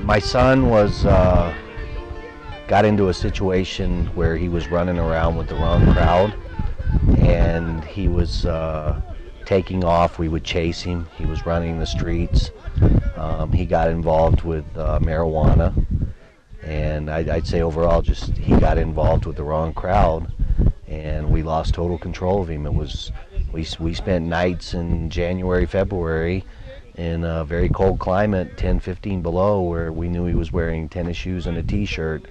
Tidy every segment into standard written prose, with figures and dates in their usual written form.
My son got into a situation where he was running around with the wrong crowd, and he was taking off. We would chase him. He was running the streets. He got involved with marijuana, and I'd say overall just he got involved with the wrong crowd, and we lost total control of him. We spent nights in January, February in a very cold climate, 10, 15 below, where we knew he was wearing tennis shoes and a t-shirt.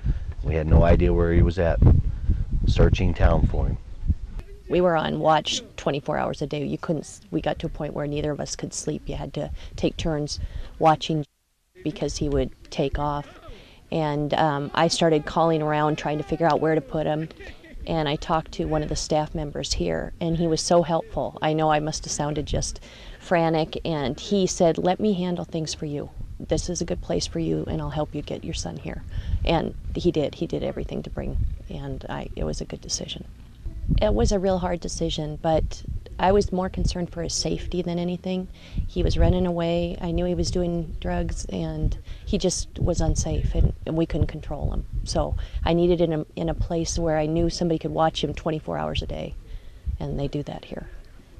We had no idea where he was at, searching town for him. We were on watch 24 hours a day. We got to a point where neither of us could sleep. You had to take turns watching because he would take off. And I started calling around trying to figure out where to put him. And I talked to one of the staff members here, and he was so helpful. I know I must have sounded just frantic, and he said, "Let me handle things for you. This is a good place for you, and I'll help you get your son here." And he did. He did everything to bring, and it was a good decision. It was a real hard decision, but I was more concerned for his safety than anything. He was running away. I knew he was doing drugs, and he just was unsafe, and we couldn't control him. So I needed him in a place where I knew somebody could watch him 24 hours a day, and they do that here.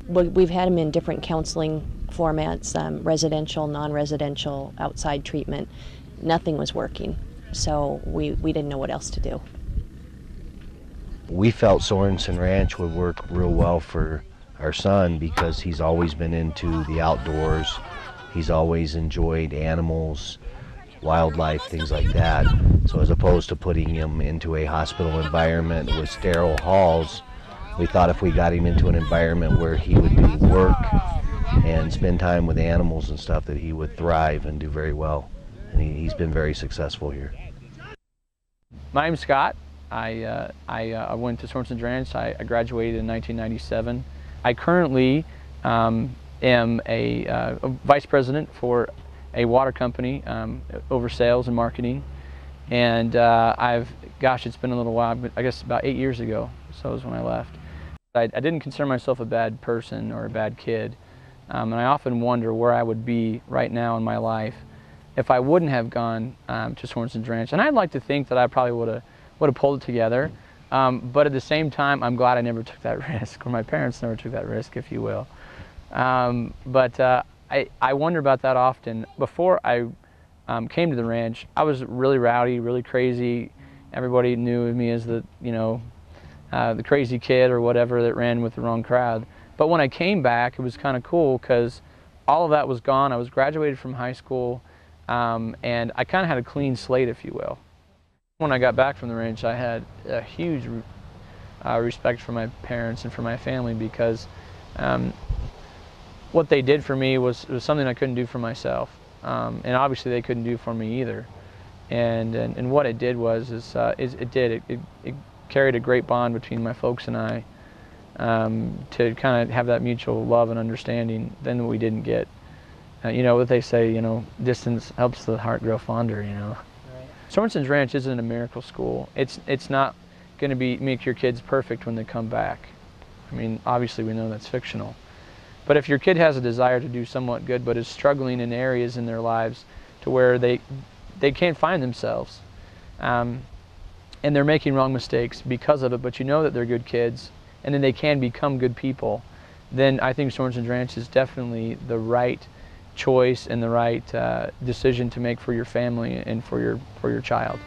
We've had him in different counseling formats, residential, non-residential, outside treatment. Nothing was working, so we didn't know what else to do. We felt Sorensen Ranch would work real well for our son because he's always been into the outdoors. He's always enjoyed animals, wildlife, things like that. So as opposed to putting him into a hospital environment with sterile halls, we thought if we got him into an environment where he would do work and spend time with animals and stuff, that he would thrive and do very well. And he's been very successful here. My name's Scott. I went to Sorensen Ranch. I graduated in 1997. I currently am a vice president for a water company over sales and marketing. And it's been a little while, but I guess about 8 years ago, so it was when I left. I didn't consider myself a bad person or a bad kid. And I often wonder where I would be right now in my life if I wouldn't have gone to Sorensen Ranch. And I'd like to think that I probably would have pulled it together. But at the same time, I'm glad I never took that risk, or my parents never took that risk, if you will. I wonder about that often. Before I came to the ranch, I was really rowdy, really crazy. Everybody knew me as the crazy kid or whatever that ran with the wrong crowd. But when I came back, it was kind of cool because all of that was gone. I was graduated from high school, and I kind of had a clean slate, if you will. When I got back from the ranch, I had a huge respect for my parents and for my family because what they did for me was something I couldn't do for myself, and obviously they couldn't do for me either. And what it did was it carried a great bond between my folks and I to kind of have that mutual love and understanding that we didn't get. You know what they say, distance helps the heart grow fonder, Sorensen Ranch isn't a miracle school. It's not going to make your kids perfect when they come back. I mean, obviously we know that's fictional. But if your kid has a desire to do somewhat good but is struggling in areas in their lives to where they can't find themselves, and they're making wrong mistakes because of it, but you know that they're good kids, and then they can become good people, then I think Sorensen Ranch is definitely the right choice and the right decision to make for your family and for your child.